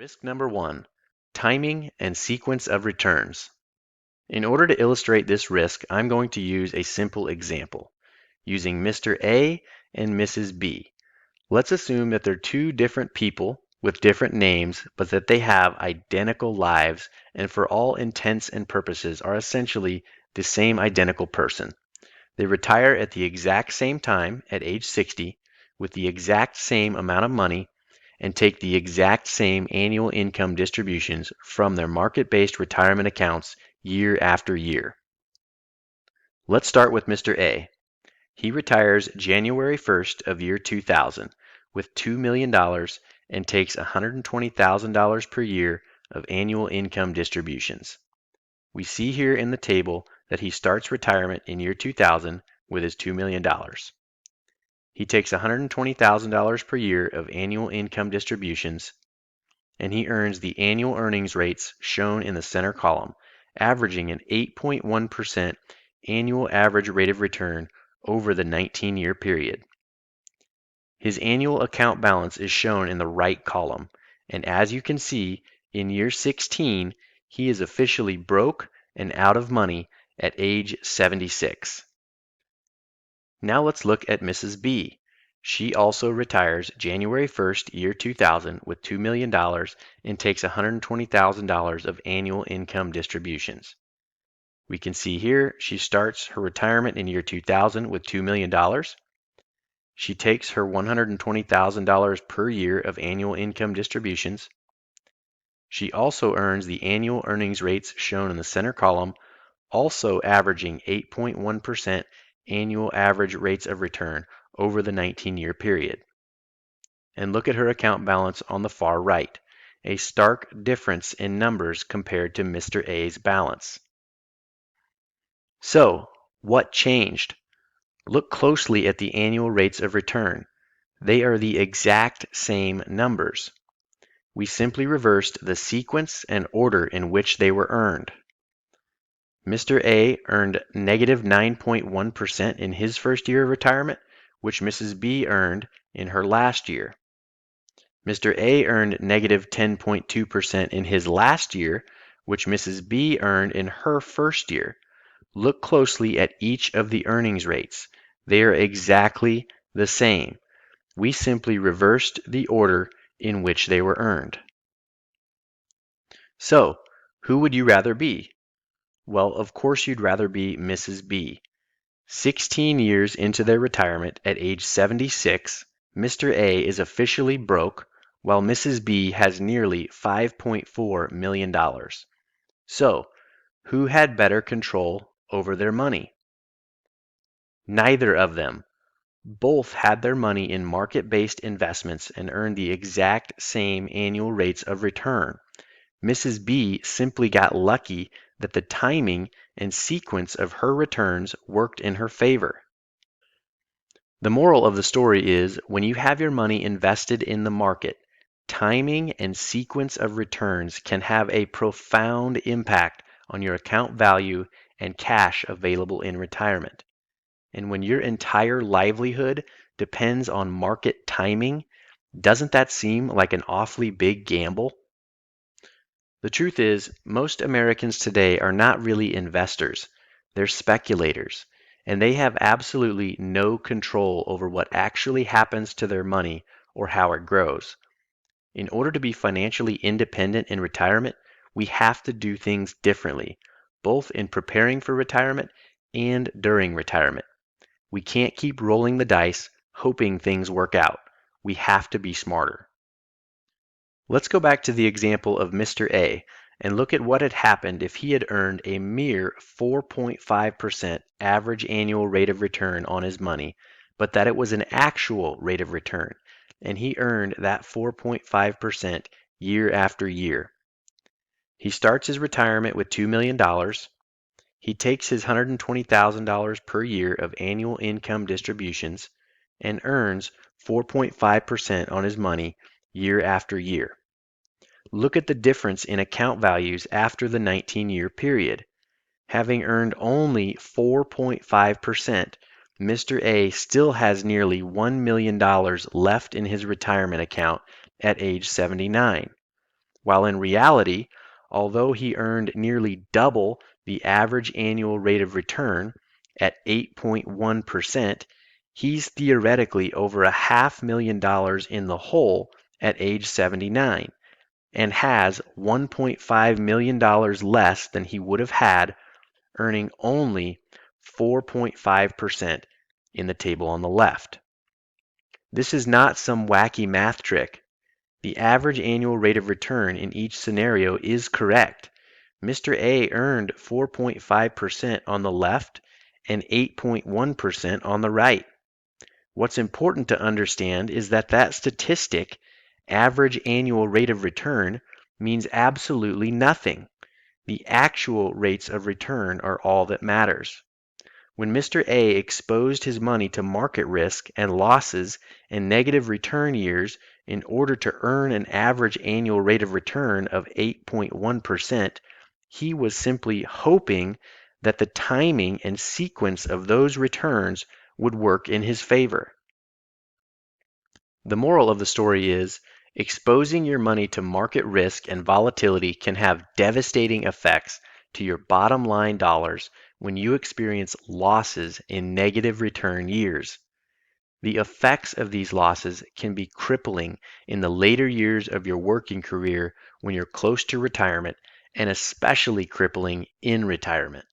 Risk number 1, timing and sequence of returns. In order to illustrate this risk, I'm going to use a simple example using Mr. A and Mrs. B. Let's assume that they're two different people with different names, but that they have identical lives and for all intents and purposes are essentially the same identical person. They retire at the exact same time at age 60 with the exact same amount of money and take the exact same annual income distributions from their market-based retirement accounts year after year. Let's start with Mr. A. He retires January 1st of year 2000 with $2 million and takes $120,000 per year of annual income distributions. We see here in the table that he starts retirement in year 2000 with his $2 million. He takes $120,000 per year of annual income distributions, and he earns the annual earnings rates shown in the center column, averaging an 8.1% annual average rate of return over the 19-year period. His annual account balance is shown in the right column, and as you can see, in year 16, he is officially broke and out of money at age 76. Now let's look at Mrs. B. She also retires January 1st, year 2000 with $2 million and takes $120,000 of annual income distributions. We can see here she starts her retirement in year 2000 with $2 million. She takes her $120,000 per year of annual income distributions. She also earns the annual earnings rates shown in the center column, also averaging 8.1% annual average rates of return over the 19-year period. And look at her account balance on the far right, a stark difference in numbers compared to Mr. A's balance. So, what changed? Look closely at the annual rates of return. They are the exact same numbers. We simply reversed the sequence and order in which they were earned. Mr. A earned negative 9.1% in his first year of retirement, which Mrs. B earned in her last year. Mr. A earned negative 10.2% in his last year, which Mrs. B earned in her first year. Look closely at each of the earnings rates. They are exactly the same. We simply reversed the order in which they were earned. So, who would you rather be? Well, of course you'd rather be Mrs. B. 16 years into their retirement at age 76, Mr. A is officially broke, while Mrs. B has nearly $5.4 million. So, who had better control over their money? Neither of them. Both had their money in market-based investments and earned the exact same annual rates of return. Mrs. B simply got lucky that the timing and sequence of her returns worked in her favor. The moral of the story is, when you have your money invested in the market, timing and sequence of returns can have a profound impact on your account value and cash available in retirement. And when your entire livelihood depends on market timing, doesn't that seem like an awfully big gamble? The truth is, most Americans today are not really investors. They're speculators, and they have absolutely no control over what actually happens to their money or how it grows. In order to be financially independent in retirement, we have to do things differently, both in preparing for retirement and during retirement. We can't keep rolling the dice, hoping things work out. We have to be smarter. Let's go back to the example of Mr. A and look at what had happened if he had earned a mere 4.5% average annual rate of return on his money, but that it was an actual rate of return, and he earned that 4.5% year after year. He starts his retirement with $2 million. He takes his $120,000 per year of annual income distributions and earns 4.5% on his money year after year. Look at the difference in account values after the 19-year period. Having earned only 4.5%, Mr. A still has nearly $1 million left in his retirement account at age 79. while in reality, although he earned nearly double the average annual rate of return at 8.1%, he's theoretically over $500,000 in the hole at age 79 and has $1.5 million less than he would have had earning only 4.5% in the table on the left. This is not some wacky math trick. The average annual rate of return in each scenario is correct. Mr. A earned 4.5% on the left and 8.1% on the right. What's important to understand is that statistic, average annual rate of return, means absolutely nothing. The actual rates of return are all that matters. When Mr. A exposed his money to market risk and losses and negative return years in order to earn an average annual rate of return of 8.1%, he was simply hoping that the timing and sequence of those returns would work in his favor. The moral of the story is, exposing your money to market risk and volatility can have devastating effects to your bottom line dollars when you experience losses in negative return years. The effects of these losses can be crippling in the later years of your working career when you're close to retirement, and especially crippling in retirement.